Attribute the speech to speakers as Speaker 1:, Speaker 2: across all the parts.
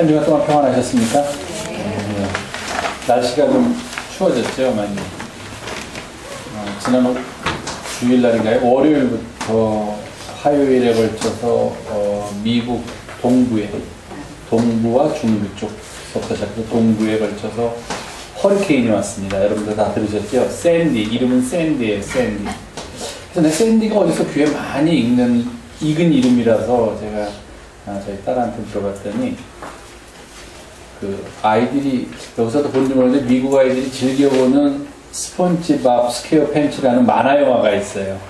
Speaker 1: 한 주간 동안 평안하셨습니까? 네. 날씨가 좀 추워졌죠, 많이. 지난 주일날인가요? 월요일부터 화요일에 걸쳐서 미국 동부와 중부 쪽부터 시작해서 동부에 걸쳐서 허리케인이 왔습니다. 여러분들 다 들으셨죠? 샌디, 이름은 샌디예요, 샌디. 그래서 샌디가 어디서 귀에 많이 익은 이름이라서 제가 저희 딸한테 물어봤더니 그 아이들이 여기서도 본지 모르는데 미국 아이들이 즐겨보는 스폰지밥 스퀘어 팬츠라는 만화 영화가 있어요.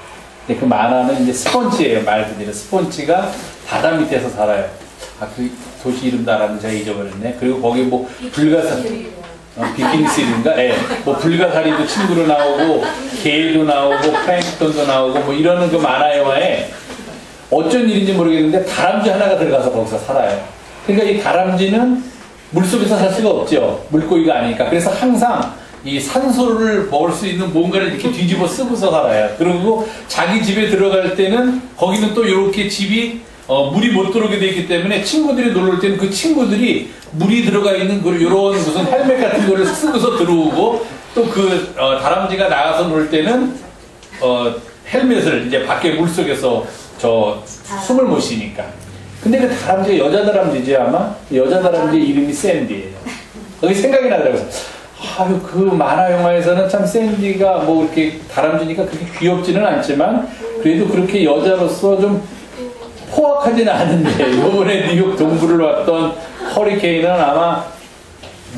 Speaker 1: 근데 그 만화는 이제 스펀지예요, 말 그대로. 스펀지가 바다 밑에서 살아요. 그 도시 이름도 알았는데 제가 잊어버렸네. 그리고 거기 뭐 불가사리, 비키니스인가? 예. 뭐 불가사리도 친구로 나오고, 게일도 나오고, 플랭크톤도 나오고, 뭐 이러는 그 만화 영화에 어쩐 일인지 모르겠는데 다람쥐 하나가 들어가서 거기서 살아요. 그러니까 이 다람쥐는 물속에서 살 수가 없죠. 물고기가 아니니까. 그래서 항상 이 산소를 먹을 수 있는 뭔가를 이렇게 뒤집어 쓰고서 살아요. 그리고 자기 집에 들어갈 때는 거기는 또 이렇게 집이 물이 못 들어오게 되어 있기 때문에 친구들이 놀러 올 때는 그 친구들이 물이 들어가 있는 이런 무슨 헬멧 같은 거를 쓰고서 들어오고 또 그 다람쥐가 나가서 놀 때는 헬멧을 이제 밖에 물속에서 숨을 못 쉬니까. 근데 그 다람쥐가 여자 다람쥐지 아마? 여자 다람쥐 이름이 샌디예요. 거기 생각이 나더라고요. 아유, 그 만화 영화에서는 참 샌디가 뭐 이렇게 다람쥐니까 그렇게 귀엽지는 않지만 그래도 그렇게 여자로서 좀 포악하지는 않은데 이번에 뉴욕 동부를 왔던 허리케인은 아마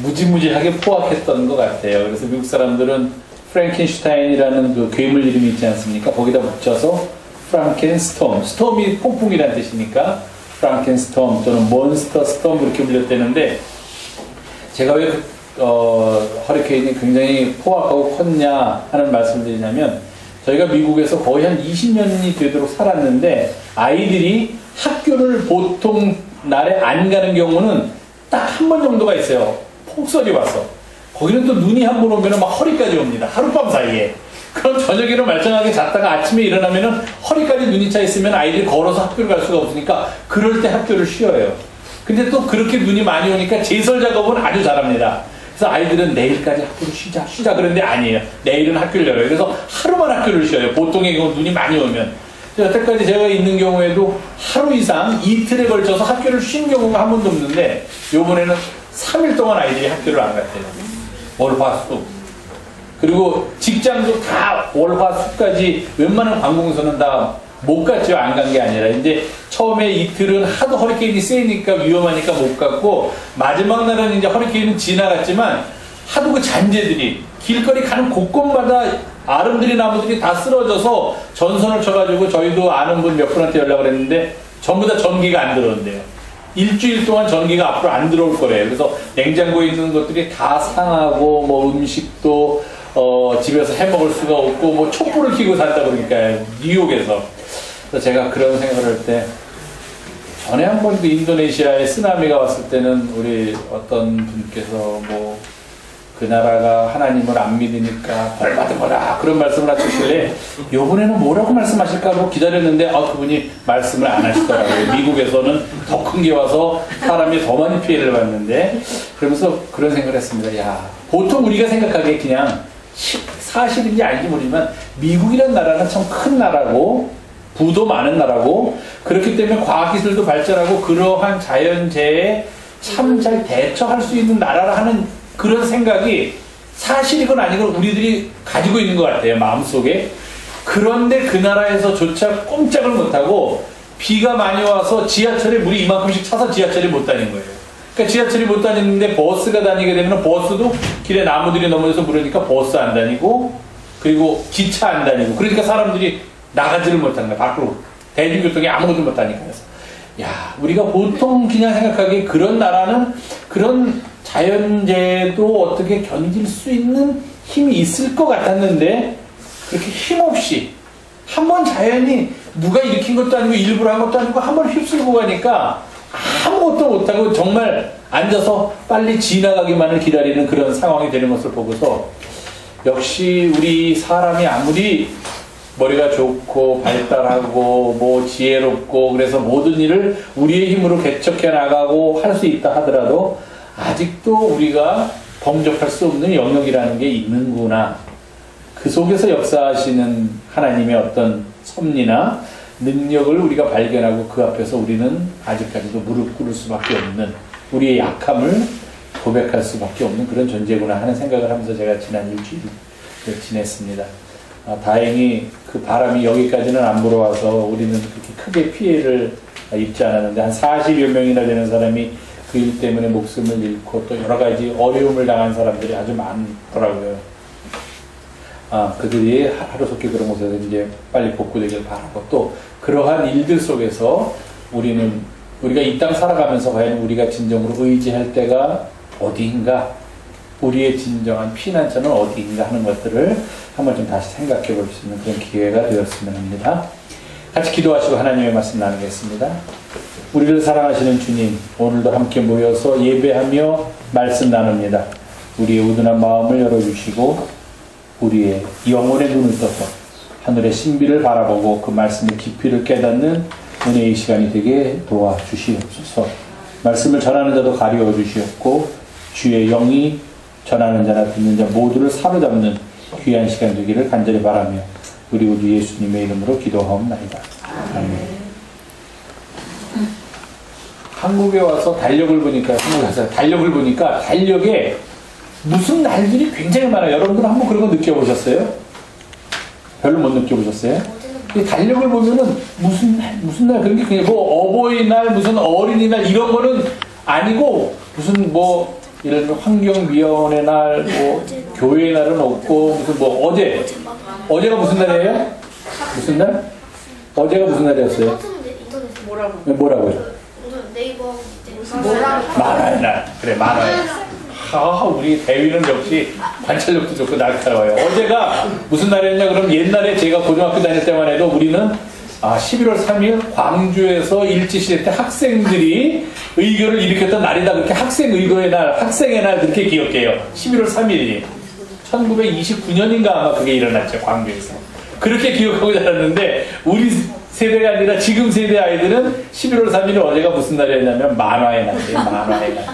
Speaker 1: 무지무지하게 포악했던 것 같아요. 그래서 미국 사람들은 프랭켄슈타인이라는 그 괴물 이름이 있지 않습니까? 거기다 붙여서 프랑켄스톰, 스톰이 폭풍이라는 뜻이니까 프랑켄스톰 또는 몬스터 스톰 그렇게 불렸대는데 제가 왜 허리케인이 굉장히 포악하고 컸냐 하는 말씀을 드리냐면 저희가 미국에서 거의 한 20년이 되도록 살았는데 아이들이 학교를 보통 날에 안 가는 경우는 딱 한 번 정도가 있어요. 폭설이 와서. 거기는 또 눈이 한 번 오면 막 허리까지 옵니다. 하룻밤 사이에. 그럼 저녁에는 말짱하게 잤다가 아침에 일어나면은 허리까지 눈이 차 있으면 아이들이 걸어서 학교를 갈 수가 없으니까 그럴 때 학교를 쉬어요. 근데 또 그렇게 눈이 많이 오니까 제설 작업은 아주 잘합니다. 그래서 아이들은 내일까지 학교를 쉬자 그런데 아니에요. 내일은 학교를 열어요. 그래서 하루만 학교를 쉬어요. 보통의 경우 눈이 많이 오면. 여태까지 제가 있는 경우에도 하루 이상 이틀에 걸쳐서 학교를 쉰 경우가 한 번도 없는데 요번에는 3일 동안 아이들이 학교를 안 갔대요. 월화수. 그리고 직장도 다 월화수까지 웬만한 관공서는 다 못 갔죠. 안 간 게 아니라. 이제 처음에 이틀은 하도 허리케인이 세니까 위험하니까 못 갔고, 마지막 날은 이제 허리케인은 지나갔지만, 하도 그 잔재들이, 길거리 가는 곳곳마다 아름드리 나무들이 다 쓰러져서 전선을 쳐가지고 저희도 아는 분 몇 분한테 연락을 했는데, 전부 다 전기가 안 들어온대요. 일주일 동안 전기가 앞으로 안 들어올 거래요. 그래서 냉장고에 있는 것들이 다 상하고, 뭐 음식도, 집에서 해 먹을 수가 없고, 뭐 촛불을 켜고 산다 그러니까요. 뉴욕에서. 그래서 제가 그런 생각을 할 때, 전에 한 번 그 인도네시아에 쓰나미가 왔을 때는 우리 어떤 분께서 뭐, 그 나라가 하나님을 안 믿으니까 벌 받은 거라 그런 말씀을 하셨길래 요번에는 뭐라고 말씀하실까 하고 기다렸는데 그분이 말씀을 안 하시더라고요. 미국에서는 더 큰 게 와서 사람이 더 많이 피해를 봤는데 그러면서 그런 생각을 했습니다. 야, 보통 우리가 생각하기에 그냥 사실인지 아닌지 모르지만 미국이라는 나라는 참 큰 나라고 부도 많은 나라고 그렇기 때문에 과학기술도 발전하고 그러한 자연재해에 참 잘 대처할 수 있는 나라라 하는 그런 생각이 사실이건 아니건 우리들이 가지고 있는 것 같아요. 마음속에. 그런데 그 나라에서조차 꼼짝을 못하고 비가 많이 와서 지하철에 물이 이만큼씩 차서 지하철이 못 다니는 거예요. 그러니까 지하철이 못 다니는데 버스가 다니게 되면 버스도 길에 나무들이 넘어져서 물으니까 버스 안 다니고 그리고 기차 안 다니고 그러니까 사람들이 나가지를 못하는 거예요. 밖으로. 대중교통이 아무것도 못 다니까. 야, 우리가 보통 그냥 생각하기에 그런 나라는 그런 자연재해도 어떻게 견딜 수 있는 힘이 있을 것 같았는데 그렇게 힘없이 한번 자연이 누가 일으킨 것도 아니고 일부러 한 것도 아니고 한번 휩쓸고 가니까 아무것도 못하고 정말 앉아서 빨리 지나가기만을 기다리는 그런 상황이 되는 것을 보고서 역시 우리 사람이 아무리 머리가 좋고 발달하고 뭐 지혜롭고 그래서 모든 일을 우리의 힘으로 개척해 나가고 할 수 있다 하더라도 아직도 우리가 범접할 수 없는 영역이라는 게 있는구나. 그 속에서 역사하시는 하나님의 어떤 섭리나 능력을 우리가 발견하고 그 앞에서 우리는 아직까지도 무릎 꿇을 수밖에 없는, 우리의 약함을 고백할 수밖에 없는 그런 존재구나 하는 생각을 하면서 제가 지난 일주일을 지냈습니다. 다행히 그 바람이 여기까지는 안 불어와서 우리는 그렇게 크게 피해를 입지 않았는데, 한 40여 명이나 되는 사람이 그 일 때문에 목숨을 잃고 또 여러 가지 어려움을 당한 사람들이 아주 많더라고요. 그들이 하루속히 그런 곳에서 이제 빨리 복구되길 바라고, 또 그러한 일들 속에서 우리가 이 땅 살아가면서 과연 우리가 진정으로 의지할 때가 어디인가, 우리의 진정한 피난처는 어디인가 하는 것들을 한번 좀 다시 생각해 볼 수 있는 그런 기회가 되었으면 합니다. 같이 기도하시고 하나님의 말씀 나누겠습니다. 우리를 사랑하시는 주님, 오늘도 함께 모여서 예배하며 말씀 나눕니다. 우리의 우둔한 마음을 열어주시고 우리의 영혼의 눈을 떠서 하늘의 신비를 바라보고 그 말씀의 깊이를 깨닫는 은혜의 시간이 되게 도와주시옵소서. 말씀을 전하는 자도 가리워 주시옵고 주의 영이 전하는 자나 듣는 자 모두를 사로잡는 귀한 시간 되기를 간절히 바라며 우리 구주 예수님의 이름으로 기도하옵나이다. 아멘. 한국에 와서 달력을 보니까 달력에 무슨 날들이 굉장히 많아요. 여러분들 한번 그런 거 느껴보셨어요? 별로 못 느껴보셨어요? 이 달력을 보면은 무슨 날 그런 게 그냥 뭐 어버이날, 무슨 어린이날 이런 거는 아니고 무슨 뭐 이런 환경위원회 날, 뭐 교회 날은 없고 무슨 뭐 어제가 무슨 날이에요? 무슨 날? 어제가 무슨 날이었어요? 뭐라고요?
Speaker 2: 네이버
Speaker 1: 만화의 날. 그래, 만화의 날. 우리 대위는 역시 관찰력도 좋고 날카로워요. 어제가 무슨 날이었냐? 그럼 옛날에 제가 고등학교 다닐 때만 해도 우리는 11월 3일 광주에서 일제시대 때 학생들이 의교를 일으켰던 날이다. 그렇게 학생의교의 날, 학생의 날 그렇게 기억해요. 11월 3일이. 1929년인가 아마 그게 일어났죠. 광주에서. 그렇게 기억하고 자랐는데 우리 세대가 아니라 지금 세대 아이들은 11월 3일 어제가 무슨 날이었냐면 만화의 날이에요. 만화의 날.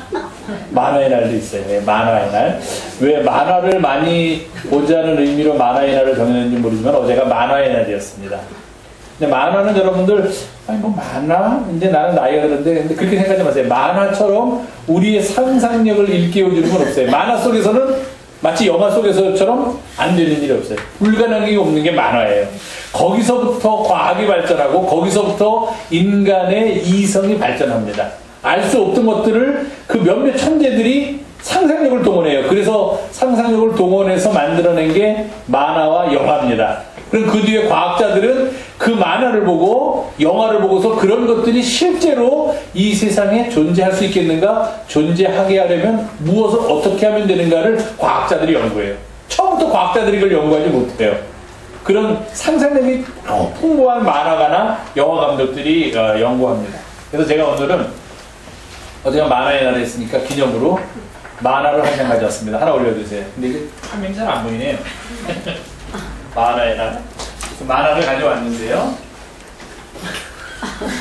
Speaker 1: 만화의 날도 있어요. 네, 만화의 날. 왜 만화를 많이 보자는 의미로 만화의 날을 정했는지 모르지만 어제가 만화의 날이었습니다. 근데 만화는 여러분들 뭐 만화? 이제 나는 나이가 그런데 근데 그렇게 생각하지 마세요. 만화처럼 우리의 상상력을 일깨워주는 건 없어요. 만화 속에서는 마치 영화 속에서처럼 안 되는 일이 없어요. 불가능한 게 없는 게 만화예요. 거기서부터 과학이 발전하고 거기서부터 인간의 이성이 발전합니다. 알 수 없던 것들을 그 몇몇 천재들이 상상력을 동원해요. 그래서 상상력을 동원해서 만들어낸 게 만화와 영화입니다. 그럼 그 뒤에 과학자들은 그 만화를 보고 영화를 보고서 그런 것들이 실제로 이 세상에 존재할 수 있겠는가, 존재하게 하려면 무엇을 어떻게 하면 되는가를 과학자들이 연구해요. 처음부터 과학자들이 그걸 연구하지 못해요. 그런 상상력이 풍부한 만화가나 영화 감독들이 연구합니다. 그래서 제가 오늘은 어제가 만화의 날에 했으니까 기념으로 만화를 한 장 가져왔습니다. 하나 올려주세요. 근데 이게 화면이 잘 안 보이네요. 만화의 날. 만화를 가져왔는데요.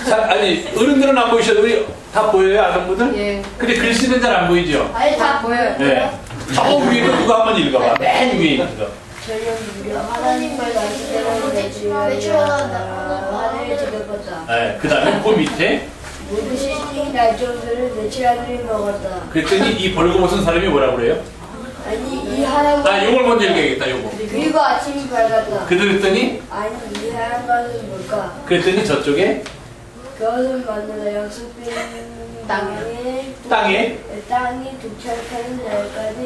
Speaker 1: 자, 아니 어른들은 안 보이셔도 우리 다 보여요? 아는 분들? 예. 근데 글씨는 잘 안 보이죠?
Speaker 2: 아니 다 보여요.
Speaker 1: 네. 저 위에는 누가 한번 읽어봐. 맨 위에 있는 거.
Speaker 2: 하나님 말씀대로 하늘을 지켜봤다.
Speaker 1: 네. 그 다음에 그 밑에
Speaker 2: 모든 시신이 날조들을 며칠 아들이 먹었다.
Speaker 1: 그랬더니 이 벌거벗은 사람이 뭐라고 그래요?
Speaker 2: 아니 이 하얀
Speaker 1: 요걸 먼저 읽어야겠다. 요거.
Speaker 2: 그리고 아침이 밝았다.
Speaker 1: 그랬더니
Speaker 2: 아니 이 하얀 것은 뭘까?
Speaker 1: 그랬더니 저쪽에
Speaker 2: 그것은 만나다 약속된 땅이 도착하는 날까지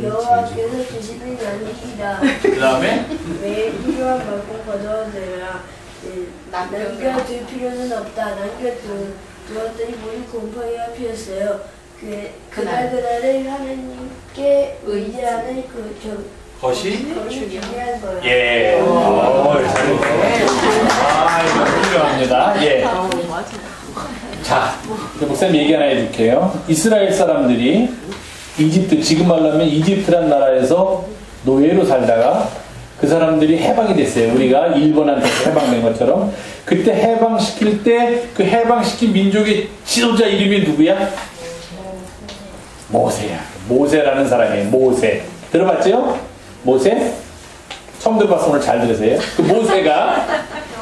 Speaker 2: 여호와께서 주시는 양식이다.
Speaker 1: 그 다음에
Speaker 2: 매일 필요한 만큼 거둬내라. 남겨둘 필요는 없다. 남겨두었더니 모두 곰팡이가 피었어요. 그날에 하나님께 의지하는
Speaker 1: 것이
Speaker 2: 중요한 거예요.
Speaker 1: 예. 이거 훌륭합니다. 예. 자, 목사님 얘기 하나 해줄게요. 이스라엘 사람들이 이집트, 지금 말로 하면 이집트란 나라에서 노예로 살다가 그 사람들이 해방이 됐어요. 우리가 일본한테 해방된 것처럼. 그때 해방시킬 때 그 해방시킨 민족의 지도자 이름이 누구야? 모세야. 모세라는 사람이에요. 모세. 들어봤죠? 모세? 처음 들어봤어. 오늘 잘 들으세요. 그 모세가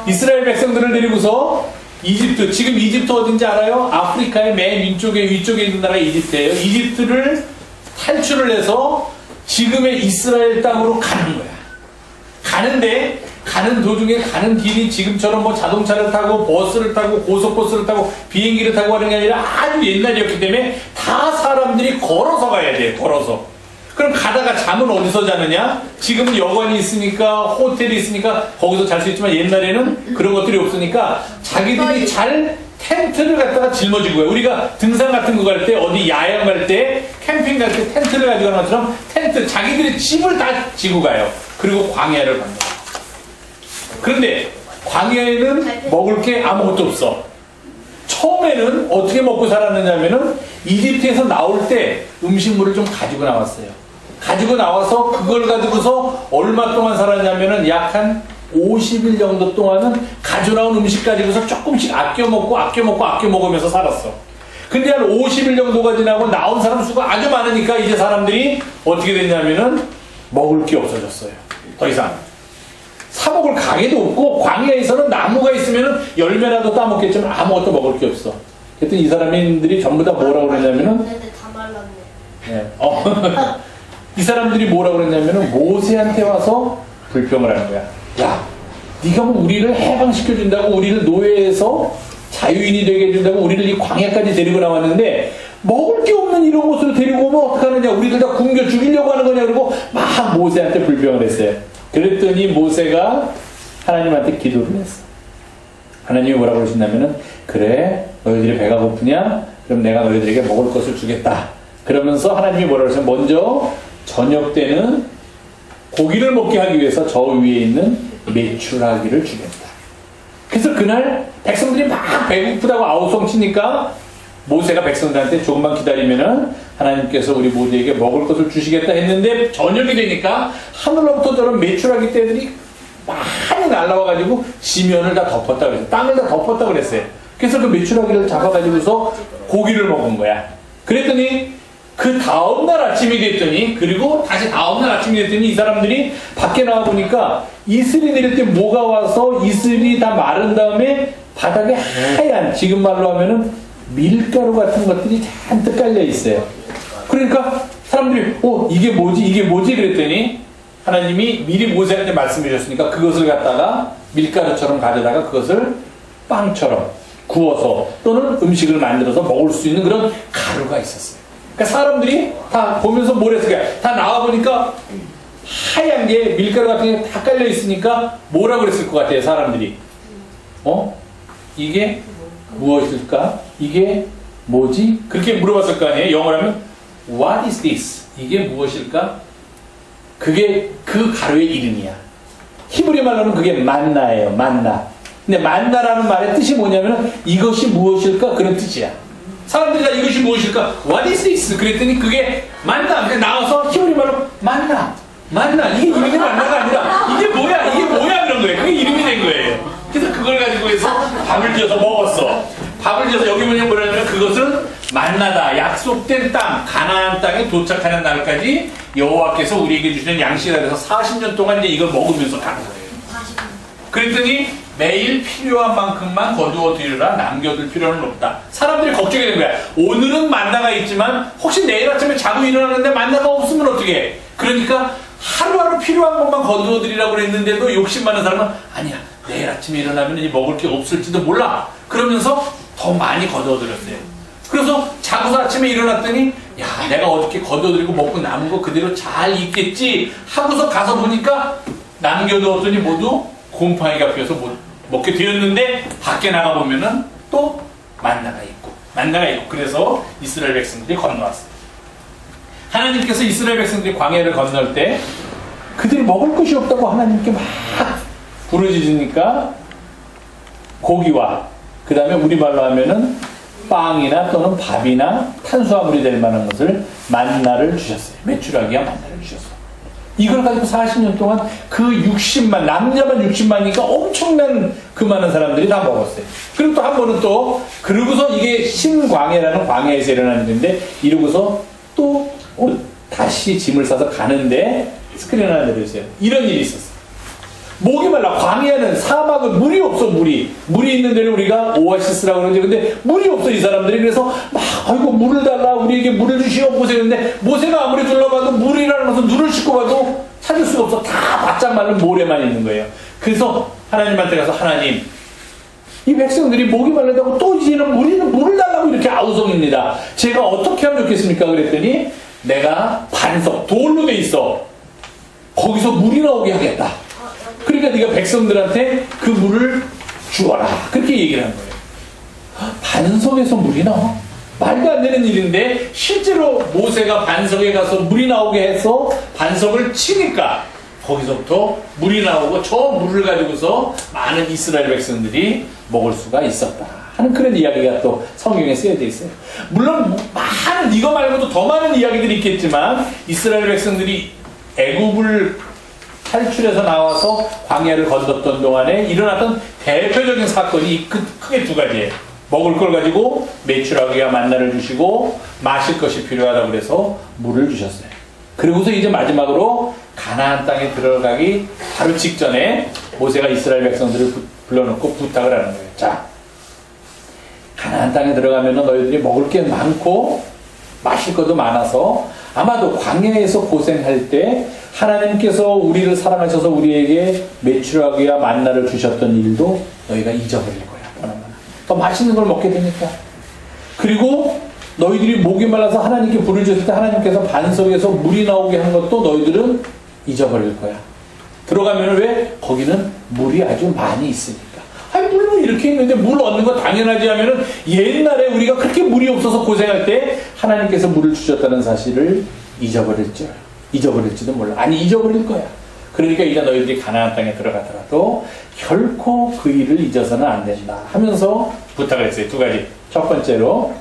Speaker 1: 이스라엘 백성들을 데리고서 이집트, 지금 이집트 어딘지 알아요? 아프리카의 맨 위쪽에 있는 나라가 이집트예요. 이집트를 탈출을 해서 지금의 이스라엘 땅으로 가는 거야. 가는데 가는 도중에 가는 길이 지금처럼 뭐 자동차를 타고 버스를 타고 고속버스를 타고 비행기를 타고 가는 게 아니라 아주 옛날이었기 때문에 다 사람들이 걸어서 가야 돼. 걸어서. 그럼 가다가 잠은 어디서 자느냐? 지금은 여관이 있으니까 호텔이 있으니까 거기서 잘 수 있지만 옛날에는 그런 것들이 없으니까 자기들이 잘 텐트를 갖다가 짊어지고 가요. 우리가 등산 같은 거 갈 때 어디 야영 갈 때 캠핑 갈 때 텐트를 가지고 가는 것처럼 텐트 자기들이 집을 다 지고 가요. 그리고 광야를 갑니다. 그런데 광야에는 먹을 게 아무것도 없어. 처음에는 어떻게 먹고 살았느냐면은 이집트에서 나올 때 음식물을 좀 가지고 나왔어요. 가지고 나와서 그걸 가지고서 얼마 동안 살았냐면은 약 한 50일 정도 동안은 가지고 나온 음식 가지고서 조금씩 아껴 먹으면서 살았어. 근데 한 50일 정도가 지나고 나온 사람 수가 아주 많으니까 이제 사람들이 어떻게 됐냐면은 먹을 게 없어졌어요. 더 이상. 사 먹을 가게도 없고 광야에서는 나무가 있으면은 열매라도 따먹겠지만 아무것도 먹을 게 없어. 그랬더니 이 사람들이 전부 다 뭐라고 그랬냐면은
Speaker 2: 다 말랐네.
Speaker 1: 네. 이 사람들이 뭐라고 그랬냐면은 모세한테 와서 불평을 하는 거야. 야, 네가 뭐 우리를 해방시켜준다고 우리를 노예에서 자유인이 되게 해준다고 우리를 이 광야까지 데리고 나왔는데 먹을 게 없는 이런 곳으로 데리고 오면 어떡하느냐, 우리들 다 굶겨 죽이려고 하는 거냐, 그러고 막 모세한테 불평을 했어요. 그랬더니 모세가 하나님한테 기도를 했어. 하나님이 뭐라고 그러신다면은, 그래, 너희들이 배가 고프냐? 그럼 내가 너희들에게 먹을 것을 주겠다. 그러면서 하나님이 뭐라고 하셨어요? 먼저 저녁 때는 고기를 먹게 하기 위해서 저 위에 있는 메추라기를 주겠다. 그래서 그날 백성들이 막 배고프다고 아우성 치니까 모세가 백성들한테 조금만 기다리면은 하나님께서 우리 모두에게 먹을 것을 주시겠다 했는데, 저녁이 되니까 하늘로부터 저런 메추라기 떼들이 많이 날라와가지고 지면을 다 덮었다 그랬어요. 땅을 다 덮었다 그랬어요. 그래서 그 메추라기를 잡아가지고서 고기를 먹은 거야. 그랬더니 그 다음날 아침이 됐더니, 그리고 다시 다음날 아침이 됐더니 이 사람들이 밖에 나와보니까 이슬이 내릴 때 뭐가 와서 이슬이 다 마른 다음에 바닥에 하얀, 지금 말로 하면은 밀가루 같은 것들이 잔뜩 깔려 있어요. 그러니까 사람들이 이게 뭐지 그랬더니 하나님이 미리 모세한테 말씀해 주셨으니까 그것을 갖다가 밀가루처럼 가져다가 그것을 빵처럼 구워서 또는 음식을 만들어서 먹을 수 있는 그런 가루가 있었어요. 그러니까 사람들이 다 보면서 뭘 했을까요? 다 나와보니까 하얀 게 밀가루 같은 게 다 깔려 있으니까 뭐라고 그랬을 것 같아요, 사람들이? 이게 무엇일까? 이게 뭐지? 그렇게 물어봤을 거 아니에요? 영어로 하면 What is this? 이게 무엇일까? 그게 그 가루의 이름이야. 히브리 말로는 그게 만나예요. 만나. 근데 만나라는 말의 뜻이 뭐냐면 이것이 무엇일까? 그런 뜻이야. 사람들이 다 이것이 무엇일까? What is this? 그랬더니 그게 만나. 그러니까 나와서 히브리 말로 만나. 이게 이름이 만나가 아니라 이게 뭐야 그런 거예요. 그게 이름이 된 거예요. 그래서 그걸 가지고 해서 밥을 지어서 먹었어. 밥을 지어서 여기 뭐냐면 그것은 만나다. 약속된 땅, 가나안 땅에 도착하는 날까지 여호와께서 우리에게 주시는 양식이라 해서 40년 동안 이제 이걸 먹으면서 가는 거예요. 그랬더니 매일 필요한 만큼만 거두어 드리라, 남겨둘 필요는 없다. 사람들이 걱정이 된 거야. 오늘은 만나가 있지만 혹시 내일 아침에 자고 일어나는데 만나가 없으면 어떡해? 그러니까 하루하루 필요한 것만 거두어 드리라고 그랬는데도 욕심 많은 사람은 아니야, 내일 아침에 일어나면 이제 먹을 게 없을지도 몰라. 그러면서 더 많이 거두어 드렸어요. 그래서 자고서 아침에 일어났더니 야, 내가 어저께 거두어드리고 먹고 남은 거 그대로 잘 있겠지 하고서 가서 보니까 남겨두었더니 모두 곰팡이가 피어서 못 먹게 되었는데, 밖에 나가보면은 또 만나가 있고 그래서 이스라엘 백성들이 건너왔어요. 하나님께서 이스라엘 백성들이 광야를 건널 때 그들이 먹을 것이 없다고 하나님께 막 부르짖으니까 고기와 그 다음에 우리말로 하면은 빵이나 또는 밥이나 탄수화물이 될 만한 것을 만나를 주셨어요. 메추라기와 만나를 주셨어요. 이걸 가지고 40년 동안 그 60만, 남녀만 60만이니까 엄청난 그 많은 사람들이 다 먹었어요. 그리고 또 한 번은 또, 그러고서 이게 신광해라는 광야에서 일어나는 일인데, 이러고서 또 다시 짐을 싸서 가는데 스크린 하나 내려주세요. 이런 일이 있었어요. 목이 말라. 광야는 사막은 물이 없어, 물이 있는 데를 우리가 오아시스라고 그러지. 근데 물이 없어, 이 사람들이. 그래서 막 아이고 물을 달라, 우리에게 물을 주시오 모세. 근데 모세가 아무리 둘러봐도 물이라는 것은 눈을 씻고 봐도 찾을 수가 없어. 다 바짝 마른 모래만 있는 거예요. 그래서 하나님한테 가서, 하나님, 이 백성들이 목이 말라다고 또 이제는 우리는 물을 달라고 이렇게 아우성입니다. 제가 어떻게 하면 좋겠습니까? 그랬더니 내가 반석, 돌로 돼 있어. 거기서 물이 나오게 하겠다. 그러니까 네가 백성들한테 그 물을 주어라. 그렇게 얘기를 한 거예요. 반석에서 물이 나와? 말도 안 되는 일인데 실제로 모세가 반석에 가서 물이 나오게 해서 반석을 치니까 거기서부터 물이 나오고 저 물을 가지고서 많은 이스라엘 백성들이 먹을 수가 있었다 하는 그런 이야기가 또 성경에 쓰여져 있어요. 물론 많은, 이거 말고도 더 많은 이야기들이 있겠지만 이스라엘 백성들이 애굽을 탈출해서 나와서 광야를 건넜던 동안에 일어났던 대표적인 사건이 크게 두 가지예요. 먹을 걸 가지고 메추라기와 만나를 주시고 마실 것이 필요하다고 그래서 물을 주셨어요. 그리고서 이제 마지막으로 가나안 땅에 들어가기 바로 직전에 모세가 이스라엘 백성들을 불러놓고 부탁을 하는 거예요. 자, 가나안 땅에 들어가면 너희들이 먹을 게 많고 마실 것도 많아서 아마도 광야에서 고생할 때 하나님께서 우리를 사랑하셔서 우리에게 메추라기와 만나를 주셨던 일도 너희가 잊어버릴 거야. 더 맛있는 걸 먹게 되니까. 그리고 너희들이 목이 말라서 하나님께 불을 줬을 때 하나님께서 반석에서 물이 나오게 한 것도 너희들은 잊어버릴 거야. 들어가면 왜? 거기는 물이 아주 많이 있으니까. 아니 물론 이렇게 있는데 물 얻는 거 당연하지 하면은 옛날에 우리가 그렇게 물이 없어서 고생할 때 하나님께서 물을 주셨다는 사실을 잊어버릴지도 몰라. 아니 잊어버릴 거야. 그러니까 이제 너희들이 가나안 땅에 들어가더라도 결코 그 일을 잊어서는 안 된다 하면서 부탁을 했어요. 두 가지. 첫 번째로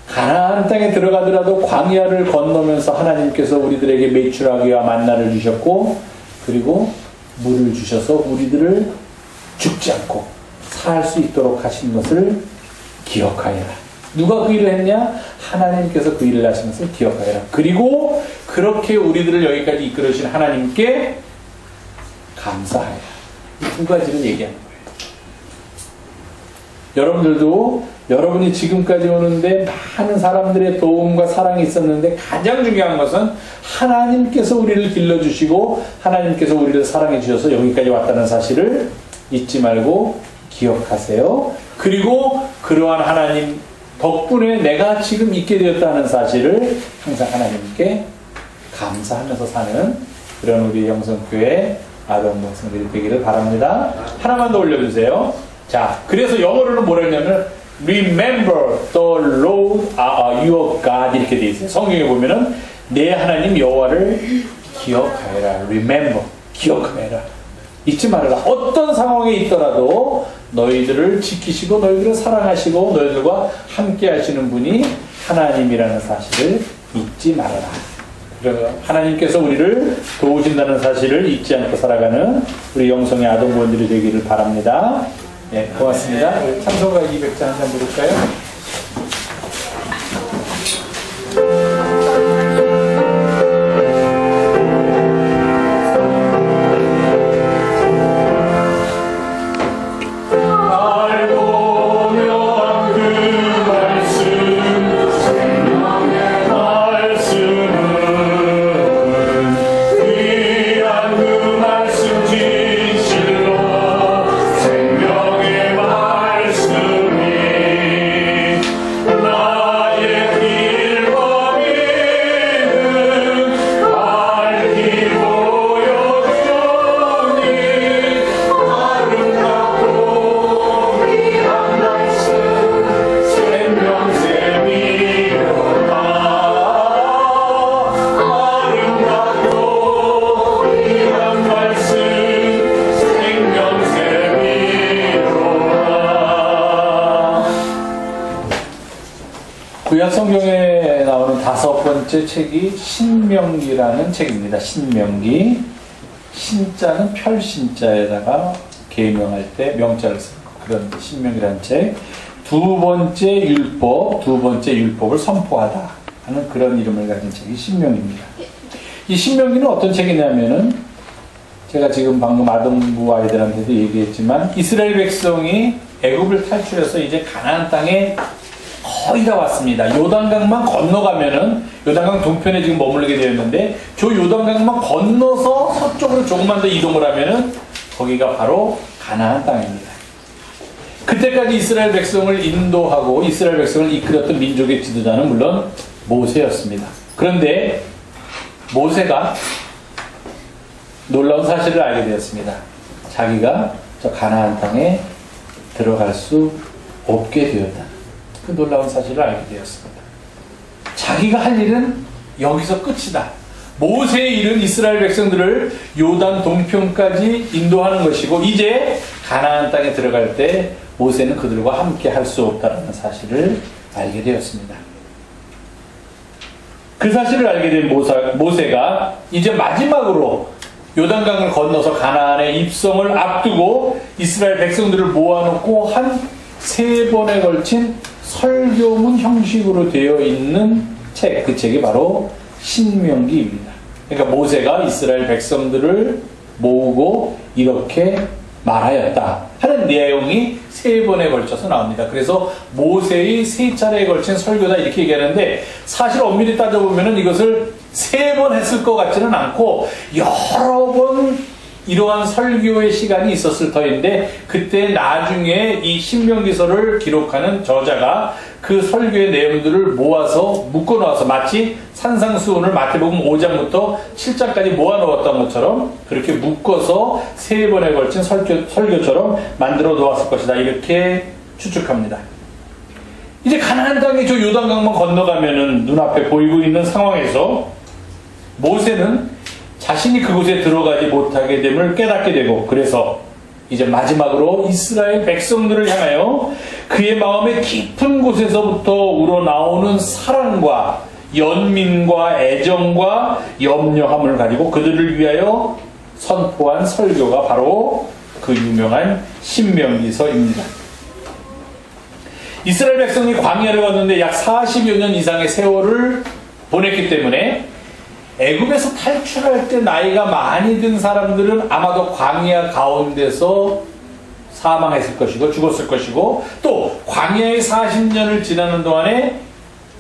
Speaker 1: 가나안 땅에 들어가더라도 광야를 건너면서 하나님께서 우리들에게 메추라기와 만나를 주셨고 그리고 물을 주셔서 우리들을 죽지 않고 살 수 있도록 하신 것을 기억하여라. 누가 그 일을 했냐? 하나님께서 그 일을 하신 것을 기억하여라. 그리고 그렇게 우리들을 여기까지 이끌으신 하나님께 감사하여라. 이 두 가지를 얘기하는 거예요. 여러분들도 여러분이 지금까지 오는데 많은 사람들의 도움과 사랑이 있었는데 가장 중요한 것은 하나님께서 우리를 길러주시고 하나님께서 우리를 사랑해 주셔서 여기까지 왔다는 사실을 잊지 말고 기억하세요. 그리고 그러한 하나님 덕분에 내가 지금 있게 되었다는 사실을 항상 하나님께 감사하면서 사는 그런 우리 영성교회 아동 동생들이 되기를 바랍니다. 하나만 더 올려주세요. 자, 그래서 영어로는 뭐라 했냐면 Remember the Lord your God 이렇게 되어 있어요. 성경에 보면은 내 하나님 여호와를 기억하여라. Remember, 기억하여라. 잊지 말아라. 어떤 상황에 있더라도 너희들을 지키시고 너희들을 사랑하시고 너희들과 함께 하시는 분이 하나님이라는 사실을 잊지 말아라. 그래서 하나님께서 우리를 도우신다는 사실을 잊지 않고 살아가는 우리 영성의 아동부원들이 되기를 바랍니다. 네, 고맙습니다. 찬송가 200장 한번 부를까요? 다섯 번째 책이 신명기라는 책입니다. 신명기. 신자는 별신자에다가 계명할 때 명자를 쓰는 그런 신명기라는 책. 두 번째 율법을 선포하다 하는 그런 이름을 가진 책이 신명기입니다. 이 신명기는 어떤 책이냐면은 제가 지금 방금 아동부 아이들한테도 얘기했지만 이스라엘 백성이 애굽을 탈출해서 이제 가나안 땅에 거의 다 왔습니다. 요단강만 건너가면은 요단강 동편에 지금 머무르게 되었는데 저 요단강만 건너서 서쪽으로 조금만 더 이동을 하면은 거기가 바로 가나안 땅입니다. 그때까지 이스라엘 백성을 인도하고 이스라엘 백성을 이끌었던 민족의 지도자는 물론 모세였습니다. 그런데 모세가 놀라운 사실을 알게 되었습니다. 자기가 저 가나안 땅에 들어갈 수 없게 되었다. 그 놀라운 사실을 알게 되었습니다. 자기가 할 일은 여기서 끝이다. 모세의 일은 이스라엘 백성들을 요단 동편까지 인도하는 것이고 이제 가나안 땅에 들어갈 때 모세는 그들과 함께 할 수 없다는 사실을 알게 되었습니다. 그 사실을 알게 된 모세가 이제 마지막으로 요단강을 건너서 가나안의 입성을 앞두고 이스라엘 백성들을 모아놓고 한 3번에 걸친 설교문 형식으로 되어 있는 책, 그 책이 바로 신명기입니다. 그러니까 모세가 이스라엘 백성들을 모으고 이렇게 말하였다 하는 내용이 3번에 걸쳐서 나옵니다. 그래서 모세의 3차례에 걸친 설교다 이렇게 얘기하는데 사실 엄밀히 따져보면 이것을 3번 했을 것 같지는 않고 여러 번 이러한 설교의 시간이 있었을 터인데 그때 나중에 이 신명기서를 기록하는 저자가 그 설교의 내용들을 모아서 묶어놓아서 마치 산상수훈을 마태복음 5장부터 7장까지 모아놓았던 것처럼 그렇게 묶어서 3번에 걸친 설교처럼 만들어 놓았을 것이다 이렇게 추측합니다. 이제 가나안 땅에 저 요단강만 건너가면은 눈앞에 보이고 있는 상황에서 모세는 자신이 그곳에 들어가지 못하게 됨을 깨닫게 되고 그래서 이제 마지막으로 이스라엘 백성들을 향하여 그의 마음의 깊은 곳에서부터 우러나오는 사랑과 연민과 애정과 염려함을 가지고 그들을 위하여 선포한 설교가 바로 그 유명한 신명기서입니다. 이스라엘 백성이 광야를 걷는데 약 40여 년 이상의 세월을 보냈기 때문에 애굽에서 탈출할 때 나이가 많이 든 사람들은 아마도 광야 가운데서 사망했을 것이고 죽었을 것이고 또 광야의 40년을 지나는 동안에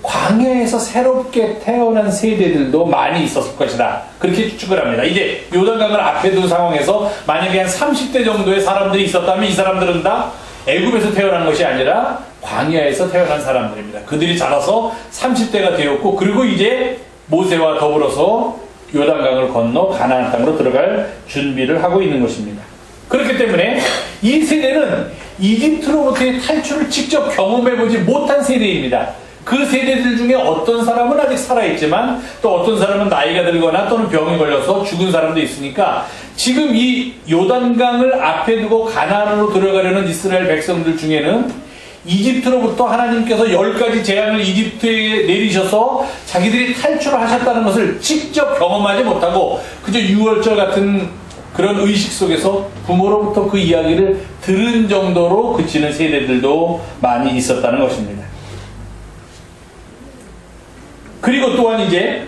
Speaker 1: 광야에서 새롭게 태어난 세대들도 많이 있었을 것이다. 그렇게 추측을 합니다. 이제 요단강을 앞에 둔 상황에서 만약에 한 30대 정도의 사람들이 있었다면 이 사람들은 다 애굽에서 태어난 것이 아니라 광야에서 태어난 사람들입니다. 그들이 자라서 30대가 되었고 그리고 이제 모세와 더불어서 요단강을 건너 가나안 땅으로 들어갈 준비를 하고 있는 것입니다. 그렇기 때문에 이 세대는 이집트로부터의 탈출을 직접 경험해보지 못한 세대입니다. 그 세대들 중에 어떤 사람은 아직 살아있지만 또 어떤 사람은 나이가 들거나 또는 병이 걸려서 죽은 사람도 있으니까 지금 이 요단강을 앞에 두고 가나안으로 들어가려는 이스라엘 백성들 중에는 이집트로부터 하나님께서 10가지 재앙을 이집트에 내리셔서 자기들이 탈출을 하셨다는 것을 직접 경험하지 못하고 그저 유월절 같은 그런 의식 속에서 부모로부터 그 이야기를 들은 정도로 그치는 세대들도 많이 있었다는 것입니다. 그리고 또한 이제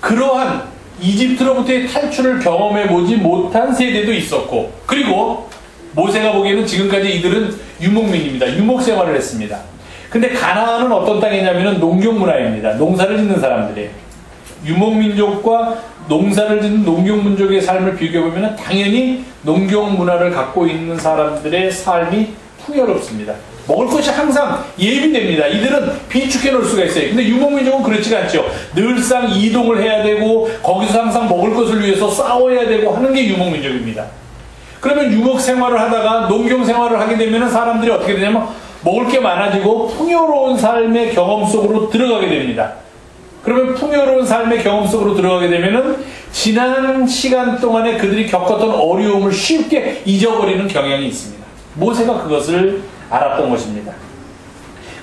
Speaker 1: 그러한 이집트로부터의 탈출을 경험해보지 못한 세대도 있었고 그리고 모세가 보기에는 지금까지 이들은 유목민입니다. 유목 생활을 했습니다. 근데 가나안은 어떤 땅이냐면 농경 문화입니다. 농사를 짓는 사람들이에요. 유목민족과 농사를 짓는 농경민족의 삶을 비교해보면 당연히 농경 문화를 갖고 있는 사람들의 삶이 풍요롭습니다. 먹을 것이 항상 예비됩니다. 이들은 비축해 놓을 수가 있어요. 근데 유목민족은 그렇지가 않죠. 늘상 이동을 해야 되고 거기서 항상 먹을 것을 위해서 싸워야 되고 하는 게 유목민족입니다. 그러면 유목 생활을 하다가 농경 생활을 하게 되면 사람들이 어떻게 되냐면 먹을 게 많아지고 풍요로운 삶의 경험 속으로 들어가게 됩니다. 그러면 풍요로운 삶의 경험 속으로 들어가게 되면은 지난 시간 동안에 그들이 겪었던 어려움을 쉽게 잊어버리는 경향이 있습니다. 모세가 그것을 알았던 것입니다.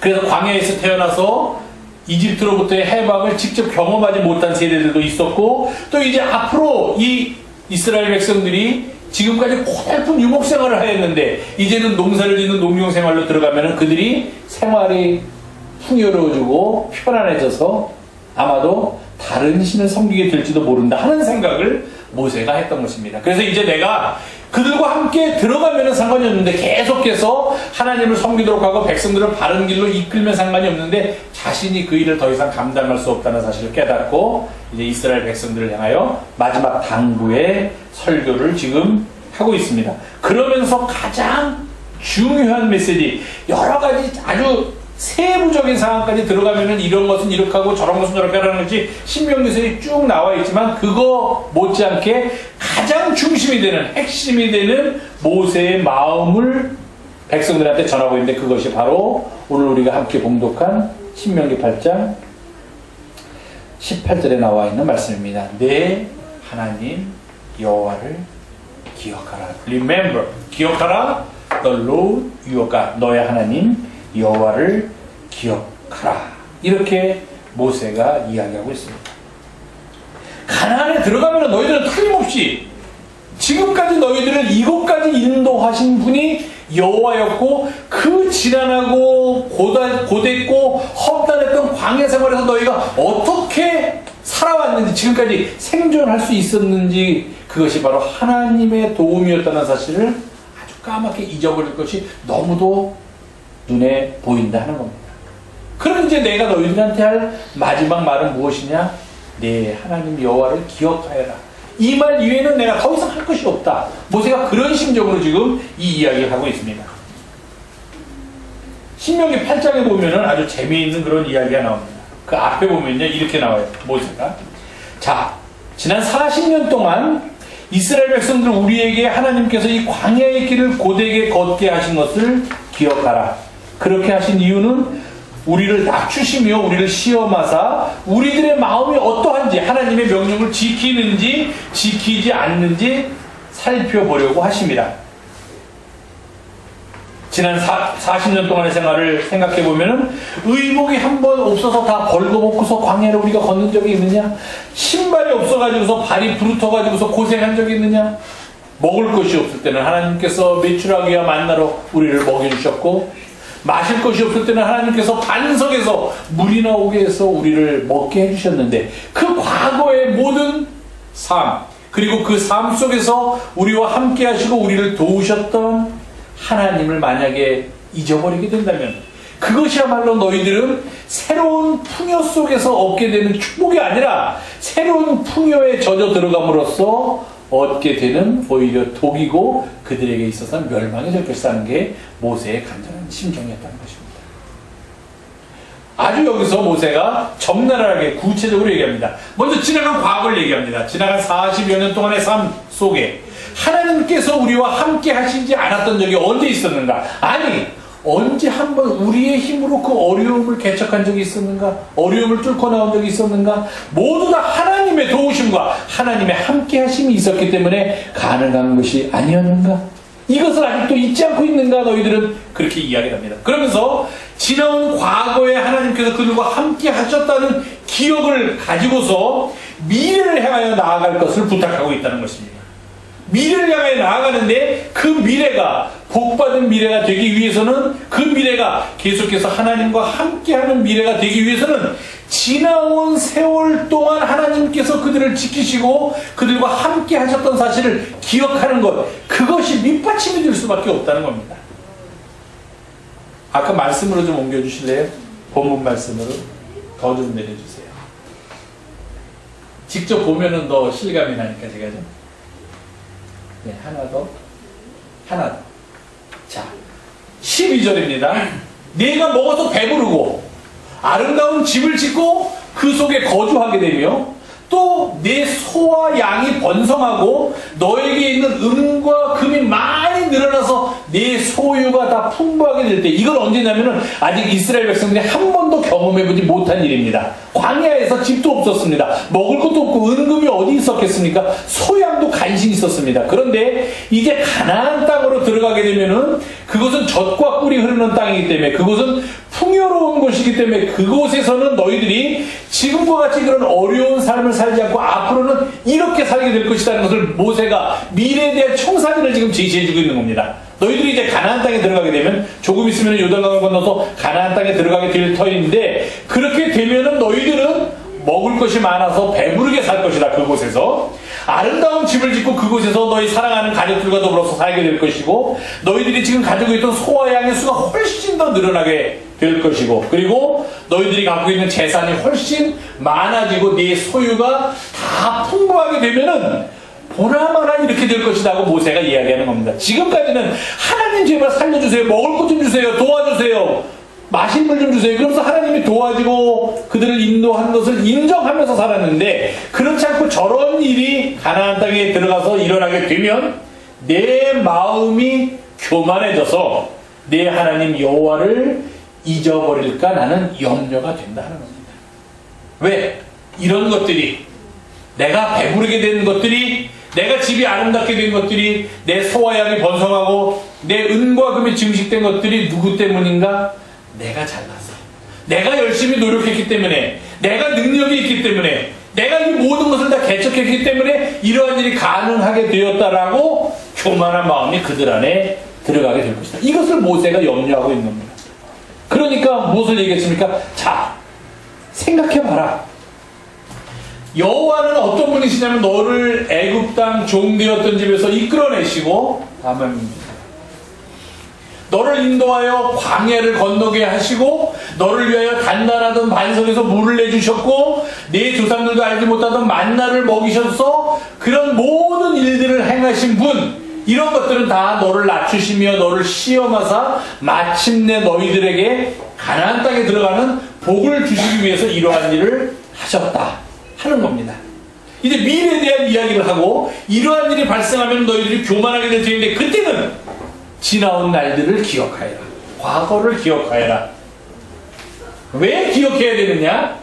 Speaker 1: 그래서 광야에서 태어나서 이집트로부터의 해방을 직접 경험하지 못한 세대들도 있었고, 또 이제 앞으로 이 이스라엘 백성들이 지금까지 고달픈 유목 생활을 하였는데 이제는 농사를 짓는 농경 생활로 들어가면은 그들이 생활이 풍요로워지고 편안해져서 아마도 다른 신을 섬기게 될지도 모른다 하는 생각을 모세가 했던 것입니다. 그래서 이제 내가 그들과 함께 들어가면은 상관이 없는데 계속해서 하나님을 섬기도록 하고 백성들을 바른 길로 이끌면 상관이 없는데 자신이 그 일을 더 이상 감당할 수 없다는 사실을 깨닫고 이제 이스라엘 백성들을 향하여 마지막 당부의 설교를 지금 하고 있습니다. 그러면서 가장 중요한 메시지, 여러 가지 아주 세부적인 상황까지 들어가면은 이런 것은 이렇게 하고 저런 것은 저렇게 하는 것이 신명기서에 쭉 나와 있지만 그거 못지않게 가장 중심이 되는, 핵심이 되는 모세의 마음을 백성들한테 전하고 있는데 그것이 바로 오늘 우리가 함께 봉독한 신명기 8장 18절에 나와 있는 말씀입니다. 내 하나님 여호와를 기억하라. Remember, 기억하라. The Lord your God, 너의 하나님 여호와를 기억하라. 이렇게 모세가 이야기하고 있습니다. 가나안에 들어가면 너희들은 틀림없이 지금까지 너희들을 이곳까지 인도하신 분이 여호와였고, 그 지난하고 고됐고 험난했던 광야 생활에서 너희가 어떻게 살아왔는지, 지금까지 생존할 수 있었는지, 그것이 바로 하나님의 도움이었다는 사실을 아주 까맣게 잊어버릴 것이 너무도 눈에 보인다 하는 겁니다. 그럼 이제 내가 너희들한테 할 마지막 말은 무엇이냐? 내 하나님 여호와를 기억하여라. 이 말 이외에는 내가 더 이상 할 것이 없다. 모세가 그런 심정으로 지금 이 이야기를 하고 있습니다. 신명기 8장에 보면은 아주 재미있는 그런 이야기가 나옵니다. 그 앞에 보면요, 이렇게 나와요. 모세가. 자, 지난 40년 동안 이스라엘 백성들 우리에게 하나님께서 이 광야의 길을 고되게 걷게 하신 것을 기억하라. 그렇게 하신 이유는 우리를 낮추시며 우리를 시험하사 우리들의 마음이 어떠한지, 하나님의 명령을 지키는지 지키지 않는지 살펴보려고 하십니다. 지난 40년 동안의 생활을 생각해보면 의복이 한 번 없어서 다 벌거벗고서 광야를 우리가 걷는 적이 있느냐? 신발이 없어가지고서 발이 부르터가지고서 고생한 적이 있느냐? 먹을 것이 없을 때는 하나님께서 메추라기와 만나로 우리를 먹여주셨고, 마실 것이 없을 때는 하나님께서 반석에서 물이 나오게 해서 우리를 먹게 해주셨는데, 그 과거의 모든 삶, 그리고 그 삶 속에서 우리와 함께 하시고 우리를 도우셨던 하나님을 만약에 잊어버리게 된다면, 그것이야말로 너희들은 새로운 풍요 속에서 얻게 되는 축복이 아니라 새로운 풍요에 젖어 들어감으로써 얻게 되는 오히려 독이고 그들에게 있어서는 멸망이 될 것이라는 게 모세의 간절한 심정이었다는 것입니다. 아주 여기서 모세가 적나라하게 구체적으로 얘기합니다. 먼저 지나간 과거를 얘기합니다. 지나간 40여 년 동안의 삶 속에 하나님께서 우리와 함께 하시지 않았던 적이 언제 있었는가? 아니, 언제 한번 우리의 힘으로 그 어려움을 개척한 적이 있었는가? 어려움을 뚫고 나온 적이 있었는가? 모두 다 하나님의 도우심과 하나님의 함께 하심이 있었기 때문에 가능한 것이 아니었는가? 이것을 아직도 잊지 않고 있는가? 너희들은 그렇게 이야기를 합니다. 그러면서 지나온 과거에 하나님께서 그들과 함께 하셨다는 기억을 가지고서 미래를 향하여 나아갈 것을 부탁하고 있다는 것입니다. 미래를 향해 나아가는데 그 미래가 복받은 미래가 되기 위해서는, 그 미래가 계속해서 하나님과 함께하는 미래가 되기 위해서는 지나온 세월 동안 하나님께서 그들을 지키시고 그들과 함께 하셨던 사실을 기억하는 것, 그것이 밑받침이 될 수밖에 없다는 겁니다. 아까 말씀으로 좀 옮겨주실래요? 본문 말씀으로 더 좀 내려주세요. 직접 보면은 더 실감이 나니까 제가 좀. 네, 하나 더. 자, 12절입니다. 내가 먹어서 배부르고 아름다운 집을 짓고 그 속에 거주하게 되며 또 내 소와 양이 번성하고 너에게 있는 은과 금이 많이 늘어나서 내 소유가 다 풍부하게 될 때, 이건 언제냐면은 아직 이스라엘 백성들이 한 번도 경험해보지 못한 일입니다. 광야에서 집도 없었습니다. 먹을 것도 없고 은금이 어디 있었겠습니까? 소양도 간신히 있었습니다. 그런데 이제 가나안 땅으로 들어가게 되면은 그것은 젖과 꿀이 흐르는 땅이기 때문에 그것은 풍요로운 곳이기 때문에 그곳에서는 너희들이 지금과 같이 그런 어려운 삶을 살지 않고 앞으로는 이렇게 살게 될 것이라는 것을 모세가 미래에 대한 청사진을 지금 제시해주고 있는 겁니다. 너희들이 이제 가나안 땅에 들어가게 되면 조금 있으면 요단강을 건너서 가나안 땅에 들어가게 될 터인데, 그렇게 되면은 너희들은 먹을 것이 많아서 배부르게 살 것이다. 그곳에서 아름다운 집을 짓고 그곳에서 너희 사랑하는 가족들과 더불어서 살게 될 것이고, 너희들이 지금 가지고 있던 소와 양의 수가 훨씬 더 늘어나게 될 것이고, 그리고 너희들이 갖고 있는 재산이 훨씬 많아지고 네 소유가 다 풍부하게 되면은 보나마나 이렇게 될 것이다 하고 모세가 이야기하는 겁니다. 지금까지는 하나님 제발 살려주세요, 먹을 것 좀 주세요, 도와주세요, 마실 물 좀 주세요, 그러면서 하나님이 도와주고 그들을 인도하는 것을 인정하면서 살았는데, 그렇지 않고 저런 일이 가나안 땅에 들어가서 일어나게 되면 내 마음이 교만해져서 내 하나님 여호와를 잊어버릴까 나는 염려가 된다는 겁니다. 왜? 이런 것들이, 내가 배부르게 된 것들이, 내가 집이 아름답게 된 것들이, 내 소와 양이 번성하고 내 은과 금이 증식된 것들이 누구 때문인가? 내가 잘나서, 내가 열심히 노력했기 때문에, 내가 능력이 있기 때문에, 내가 이 모든 것을 다 개척했기 때문에 이러한 일이 가능하게 되었다라고 교만한 마음이 그들 안에 들어가게 될 것이다. 이것을 모세가 염려하고 있는 겁니다. 그러니까 무엇을 얘기했습니까? 자, 생각해봐라. 여호와는 어떤 분이시냐면 너를 애굽 땅 종되었던 집에서 이끌어내시고, 아멘, 너를 인도하여 광야를 건너게 하시고, 너를 위하여 단단하던 반석에서 물을 내주셨고, 네 조상들도 알지 못하던 만나를 먹이셔서 그런 모든 일들을 행하신 분, 이런 것들은 다 너를 낮추시며 너를 시험하사 마침내 너희들에게 가나안 땅에 들어가는 복을 주시기 위해서 이러한 일을 하셨다 하는 겁니다. 이제 미래에 대한 이야기를 하고, 이러한 일이 발생하면 너희들이 교만하게 될 텐데, 그때는 지나온 날들을 기억하여라. 과거를 기억하여라. 왜 기억해야 되느냐?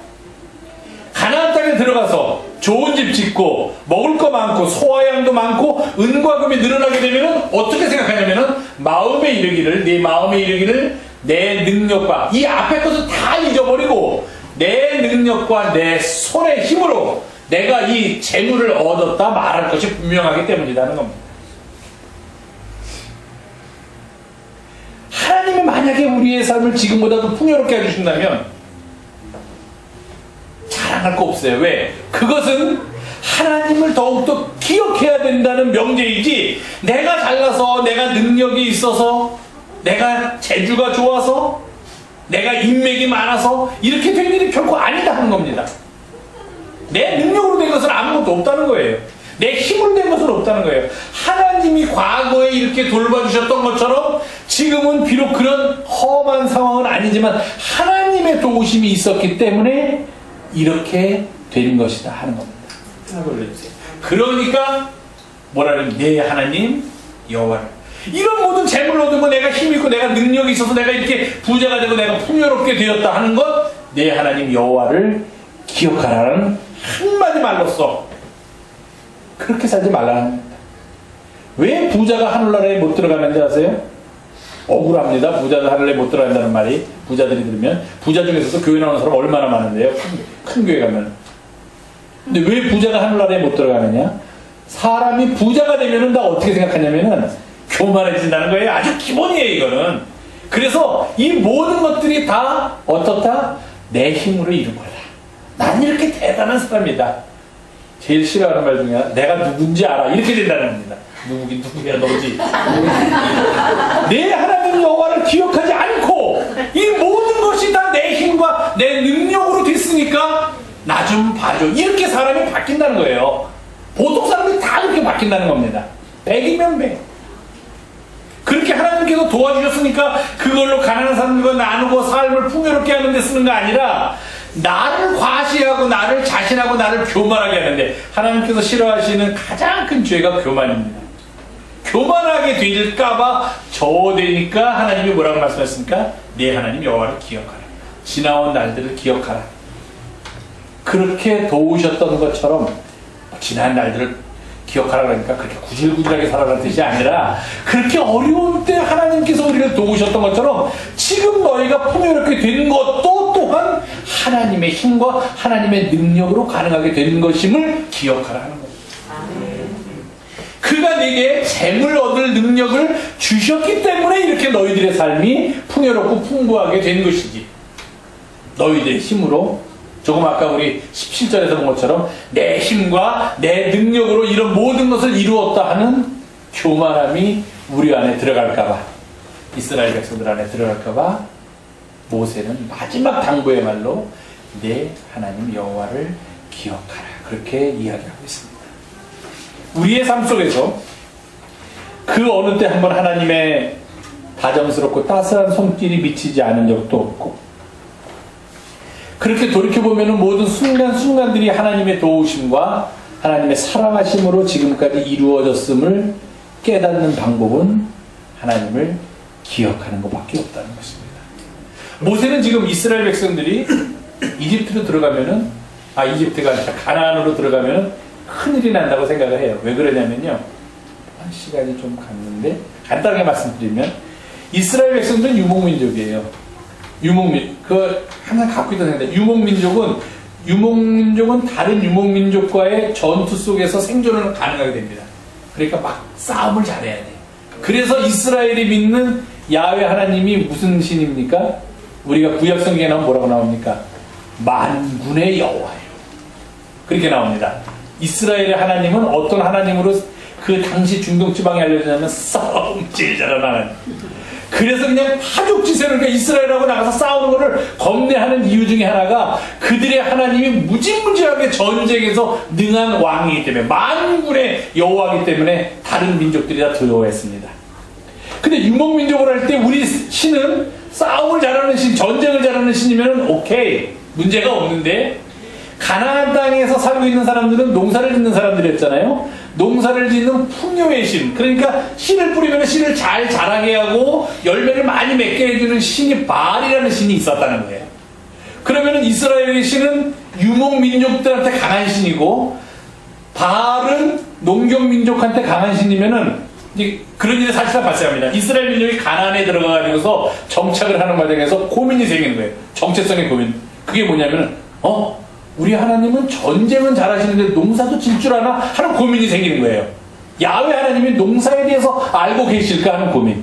Speaker 1: 가나안 땅에 들어가서 좋은 집 짓고 먹을 거 많고 소와 양도 많고 은과 금이 늘어나게 되면 어떻게 생각하냐면은 마음에 이르기를, 내 마음에 이르기를 내 능력과 이 앞에 것을 다 잊어버리고 내 능력과 내 손의 힘으로 내가 이 재물을 얻었다 말할 것이 분명하기 때문이라는 겁니다. 하나님이 만약에 우리의 삶을 지금보다도 풍요롭게 해주신다면 자랑할 거 없어요. 왜? 그것은 하나님을 더욱더 기억해야 된다는 명제이지, 내가 잘나서, 내가 능력이 있어서, 내가 재주가 좋아서, 내가 인맥이 많아서 이렇게 된 일이 결코 아니다 하는 겁니다. 내 능력으로 된 것은 아무것도 없다는 거예요. 내 힘으로 된 것은 없다는 거예요. 하나님이 과거에 이렇게 돌봐주셨던 것처럼 지금은 비록 그런 험한 상황은 아니지만 하나님의 도우심이 있었기 때문에 이렇게 된 것이다 하는 겁니다. 그러니까 뭐라는, 내 하나님 여호와를, 이런 모든 재물을 얻으면 내가 힘이 있고 내가 능력이 있어서 내가 이렇게 부자가 되고 내가 풍요롭게 되었다 하는 것, 내 하나님 여호와를 기억하라는 한마디 말로써 그렇게 살지 말라는 겁니다. 왜 부자가 하늘나라에 못 들어가는지 아세요? 억울합니다. 부자가 하늘에 못 들어간다는 말이. 부자들이 들으면, 부자 중에서도 교회 나오는 사람 얼마나 많은데요, 큰 교회 가면. 근데 왜 부자가 하늘나라에 못 들어가느냐? 사람이 부자가 되면은 다 어떻게 생각하냐면은 교만해진다는 거예요. 아주 기본이에요, 이거는. 그래서 이 모든 것들이 다 어떻다? 내 힘으로 이룬 거다. 난 이렇게 대단한 사람이다. 제일 싫어하는 말 중에 하나, 내가 누군지 알아. 이렇게 된다는 겁니다. 누구긴 누구야, 너지. 내 하나님 여호와를 기억하지 않고 이 모든 것이 다 내 힘과 내 능력으로 됐으니까 나 좀 봐줘. 이렇게 사람이 바뀐다는 거예요. 보통 사람이 다 그렇게 바뀐다는 겁니다. 100이면 100. 그렇게 하나님께서 도와주셨으니까 그걸로 가난한 사람들과 나누고 삶을 풍요롭게 하는 데 쓰는 거 아니라 나를 과시하고 나를 자신하고 나를 교만하게 하는데, 하나님께서 싫어하시는 가장 큰 죄가 교만입니다. 교만하게 될까봐 저어되니까 하나님이 뭐라고 말씀하셨습니까? 내 하나님 여호와를 기억하라. 지나온 날들을 기억하라. 그렇게 도우셨던 것처럼, 지난 날들을 기억하라 그러니까 그렇게 구질구질하게 살아가는 뜻이 아니라, 그렇게 어려운 때 하나님께서 우리를 도우셨던 것처럼 지금 너희가 풍요롭게 된 것도 또한 하나님의 힘과 하나님의 능력으로 가능하게 된 것임을 기억하라 하는 겁니다. 그가 네게 재물 얻을 능력을 주셨기 때문에 이렇게 너희들의 삶이 풍요롭고 풍부하게 된 것이지. 너희들의 힘으로, 조금 아까 우리 17절에서 본 것처럼 내 힘과 내 능력으로 이런 모든 것을 이루었다 하는 교만함이 우리 안에 들어갈까봐, 이스라엘 백성들 안에 들어갈까봐 모세는 마지막 당부의 말로 내 하나님 여호와를 기억하라, 그렇게 이야기하고 있습니다. 우리의 삶 속에서 그 어느 때 한번 하나님의 다정스럽고 따스한 손길이 미치지 않은 적도 없고, 그렇게 돌이켜보면 모든 순간순간들이 하나님의 도우심과 하나님의 사랑하심으로 지금까지 이루어졌음을 깨닫는 방법은 하나님을 기억하는 것밖에 없다는 것입니다. 모세는 지금 이스라엘 백성들이 이집트로 들어가면은, 이집트가 아니라 가나안으로 들어가면은 큰일이 난다고 생각을 해요. 왜 그러냐면요, 시간이 좀 갔는데 간단하게 말씀드리면, 이스라엘 백성들은 유목민족이에요. 항상 갖고 있던 생각인데, 유목민족은 다른 유목민족과의 전투 속에서 생존을 가능하게 됩니다. 그러니까 막 싸움을 잘해야 돼요. 그래서 이스라엘이 믿는 야훼 하나님이 무슨 신입니까? 우리가 구약 성경에 나오면 뭐라고 나옵니까? 만군의 여호와예요. 그렇게 나옵니다. 이스라엘의 하나님은 어떤 하나님으로 그 당시 중동 지방에 알려졌냐면 싸움 제일 잘하는 하나님. 그래서 그냥 파죽지세로 이스라엘하고 나가서 싸우는 것을 겁내하는 이유 중에 하나가 그들의 하나님이 무지무지하게 전쟁에서 능한 왕이기 때문에, 만군의 여호와이기 때문에 다른 민족들이 다 두려워했습니다. 근데 유목민족을 할 때 우리 신은 싸움을 잘하는 신, 전쟁을 잘하는 신이면 오케이, 문제가 없는데, 가나안 땅에서 살고 있는 사람들은 농사를 짓는 사람들이었잖아요. 농사를 짓는 풍요의 신, 그러니까 씨를 뿌리면 씨를 잘 자라게 하고 열매를 많이 맺게 해주는 신이 바알이라는 신이 있었다는 거예요. 그러면 이스라엘의 신은 유목민족들한테 강한 신이고, 바알은 농경민족한테 강한 신이면은 이제 그런 일이 사실상 발생합니다. 이스라엘 민족이 가나안에 들어가가지고서 정착을 하는 과정에서 고민이 생기는 거예요. 정체성의 고민. 그게 뭐냐면은, 우리 하나님은 전쟁은 잘하시는데 농사도 질 줄 아나? 하는 고민이 생기는 거예요. 야훼 하나님이 농사에 대해서 알고 계실까 하는 고민.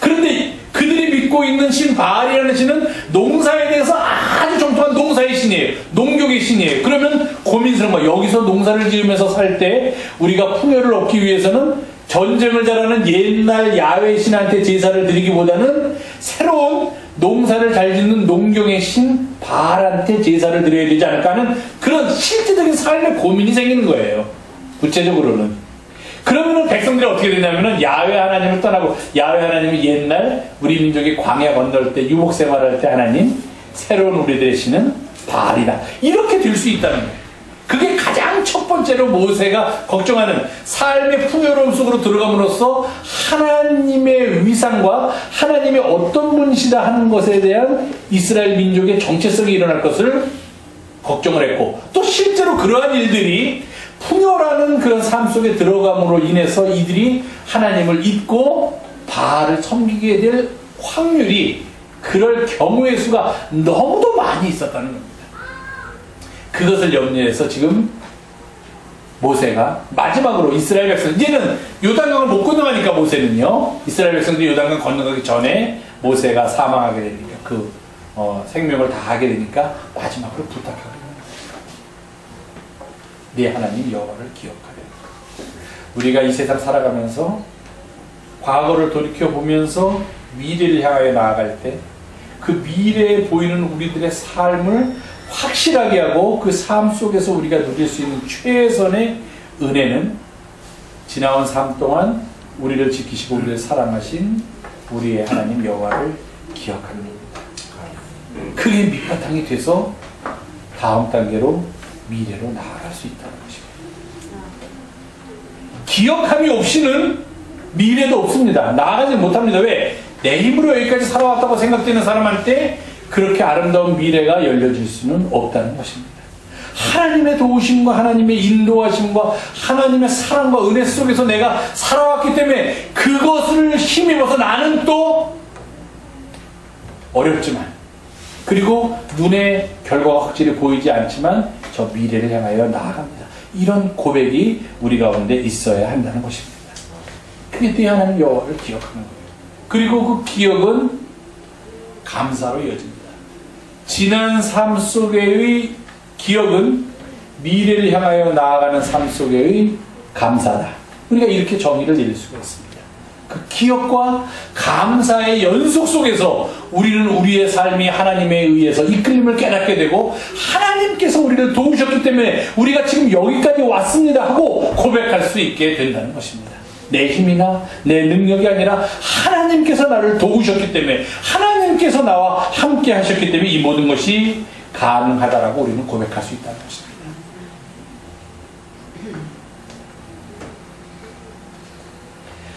Speaker 1: 그런데 그들이 믿고 있는 신 바알이라는 신은 농사에 대해서 아주 정통한 농사의 신이에요. 농경의 신이에요. 그러면 고민스러운 거예요. 여기서 농사를 지으면서 살 때 우리가 풍요를 얻기 위해서는 전쟁을 잘하는 옛날 야훼 신한테 제사를 드리기보다는 새로운 농사를 잘 짓는 농경의 신 바알한테 제사를 드려야 되지 않을까 하는 그런 실제적인 삶의 고민이 생기는 거예요. 구체적으로는. 그러면은 백성들이 어떻게 되냐면은 야훼 하나님을 떠나고, 야훼 하나님이 옛날 우리 민족이 광야 건널 때 유목 생활할 때 하나님, 새로운 우리들의 신은 바알이다, 이렇게 될 수 있다는 거예요. 그게 가장 첫 번째로 모세가 걱정하는, 삶의 풍요로움 속으로 들어감으로써 하나님의 위상과 하나님의 어떤 분이시다 하는 것에 대한 이스라엘 민족의 정체성이 일어날 것을 걱정을 했고, 또 실제로 그러한 일들이 풍요라는 그런 삶 속에 들어감으로 인해서 이들이 하나님을 잊고 바알을 섬기게 될 확률이, 그럴 경우의 수가 너무도 많이 있었다는 겁니다. 그것을 염려해서 지금 모세가 마지막으로 이스라엘 백성, 이제는 요단강을 못 건너가니까 모세는요, 이스라엘 백성들이 요단강 건너가기 전에 모세가 사망하게 되니까, 생명을 다하게 되니까 마지막으로 부탁하게 됩니다. 네 하나님 여호와를 기억하래. 우리가 이 세상 살아가면서 과거를 돌이켜보면서 미래를 향하여 나아갈 때 그 미래에 보이는 우리들의 삶을 확실하게 하고 그 삶 속에서 우리가 누릴 수 있는 최선의 은혜는 지나온 삶 동안 우리를 지키시고 우리를 사랑하신 우리의 하나님 여호와를 기억하는 겁니다. 그게 밑바탕이 돼서 다음 단계로 미래로 나아갈 수 있다는 것입니다. 기억함이 없이는 미래도 없습니다. 나아가지 못합니다. 왜? 내 힘으로 여기까지 살아왔다고 생각되는 사람한테 그렇게 아름다운 미래가 열려질 수는 없다는 것입니다. 하나님의 도우심과 하나님의 인도하심과 하나님의 사랑과 은혜 속에서 내가 살아왔기 때문에 그것을 힘입어서 나는 또 어렵지만, 그리고 눈에 결과가 확실히 보이지 않지만 저 미래를 향하여 나아갑니다. 이런 고백이 우리 가운데 있어야 한다는 것입니다. 그게 또 하나님 여호와를 기억하는 거예요. 그리고 그 기억은 감사로 이어집니다. 지난 삶 속의 기억은 미래를 향하여 나아가는 삶 속의 감사다. 우리가 이렇게 정의를 내릴 수가 있습니다. 그 기억과 감사의 연속 속에서 우리는 우리의 삶이 하나님에 의해서 이끌림을 깨닫게 되고, 하나님께서 우리를 도우셨기 때문에 우리가 지금 여기까지 왔습니다 하고 고백할 수 있게 된다는 것입니다. 내 힘이나 내 능력이 아니라 하나님께서 나를 도우셨기 때문에, 하나님께서 나와 함께 하셨기 때문에 이 모든 것이 가능하다라고 우리는 고백할 수 있다는 것입니다.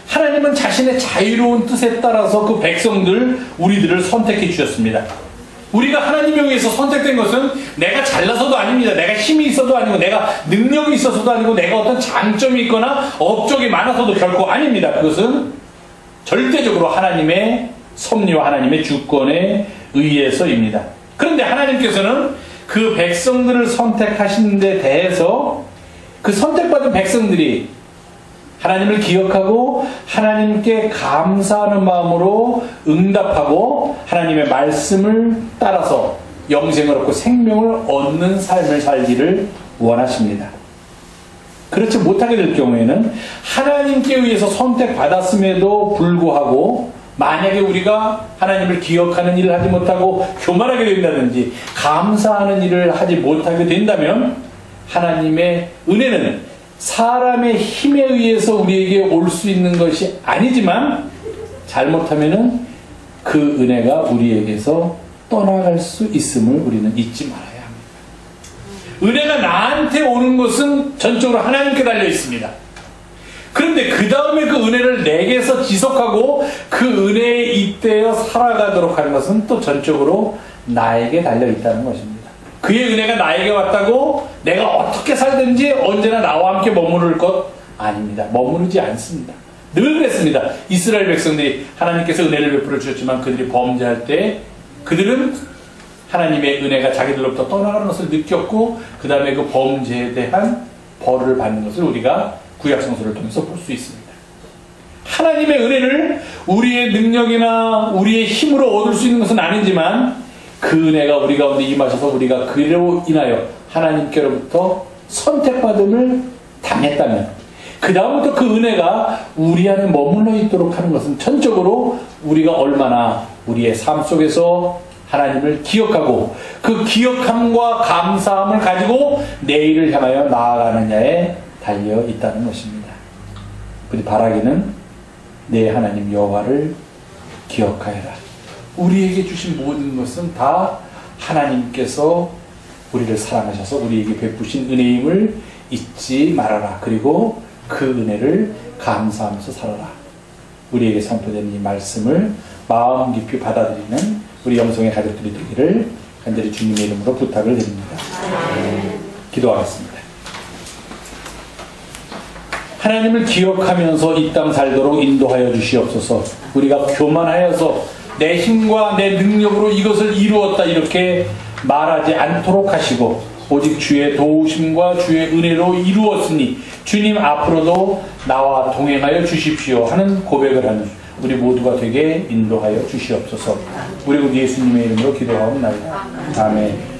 Speaker 1: 하나님은 자신의 자유로운 뜻에 따라서 그 백성들, 우리들을 선택해 주셨습니다. 우리가 하나님에 의해서 선택된 것은 내가 잘나서도 아닙니다. 내가 힘이 있어도 아니고, 내가 능력이 있어서도 아니고, 내가 어떤 장점이 있거나 업적이 많아서도 결코 아닙니다. 그것은 절대적으로 하나님의 섭리와 하나님의 주권에 의해서입니다. 그런데 하나님께서는 그 백성들을 선택하신 데 대해서 그 선택받은 백성들이 하나님을 기억하고 하나님께 감사하는 마음으로 응답하고 하나님의 말씀을 따라서 영생을 얻고 생명을 얻는 삶을 살기를 원하십니다. 그렇지 못하게 될 경우에는 하나님께 의해서 선택받았음에도 불구하고 만약에 우리가 하나님을 기억하는 일을 하지 못하고 교만하게 된다든지 감사하는 일을 하지 못하게 된다면, 하나님의 은혜는 사람의 힘에 의해서 우리에게 올 수 있는 것이 아니지만, 잘못하면은 그 은혜가 우리에게서 떠나갈 수 있음을 우리는 잊지 말아야 합니다. 은혜가 나한테 오는 것은 전적으로 하나님께 달려 있습니다. 그런데 그 다음에 그 은혜를 내게서 지속하고 그 은혜에 잇대어 살아가도록 하는 것은 또 전적으로 나에게 달려 있다는 것입니다. 그의 은혜가 나에게 왔다고 내가 어떻게 살든지 언제나 나와 함께 머무를 것 아닙니다. 머무르지 않습니다. 늘 그랬습니다. 이스라엘 백성들이 하나님께서 은혜를 베풀어 주셨지만 그들이 범죄할 때 그들은 하나님의 은혜가 자기들로부터 떠나가는 것을 느꼈고, 그 다음에 그 범죄에 대한 벌을 받는 것을 우리가 구약성서를 통해서 볼 수 있습니다. 하나님의 은혜를 우리의 능력이나 우리의 힘으로 얻을 수 있는 것은 아니지만, 그 은혜가 우리 가운데 임하셔서 우리가 그로 인하여 하나님께로부터 선택받음을 당했다면, 그 다음부터 그 은혜가 우리 안에 머물러 있도록 하는 것은 전적으로 우리가 얼마나 우리의 삶 속에서 하나님을 기억하고 그 기억함과 감사함을 가지고 내일을 향하여 나아가느냐에 달려 있다는 것입니다. 우리 바라기는 내 하나님 여호와를 기억하여라. 우리에게 주신 모든 것은 다 하나님께서 우리를 사랑하셔서 우리에게 베푸신 은혜임을 잊지 말아라. 그리고 그 은혜를 감사하면서 살아라. 우리에게 선포된 이 말씀을 마음 깊이 받아들이는 우리 영성의 가족들이 되기를 간절히 주님의 이름으로 부탁을 드립니다. 기도하겠습니다. 하나님을 기억하면서 이 땅 살도록 인도하여 주시옵소서. 우리가 교만하여서 내 힘과 내 능력으로 이것을 이루었다 이렇게 말하지 않도록 하시고, 오직 주의 도우심과 주의 은혜로 이루었으니 주님 앞으로도 나와 동행하여 주십시오 하는 고백을 하는 우리 모두가 되게 인도하여 주시옵소서. 우리 예수님의 이름으로 기도하옵나이다. 아멘.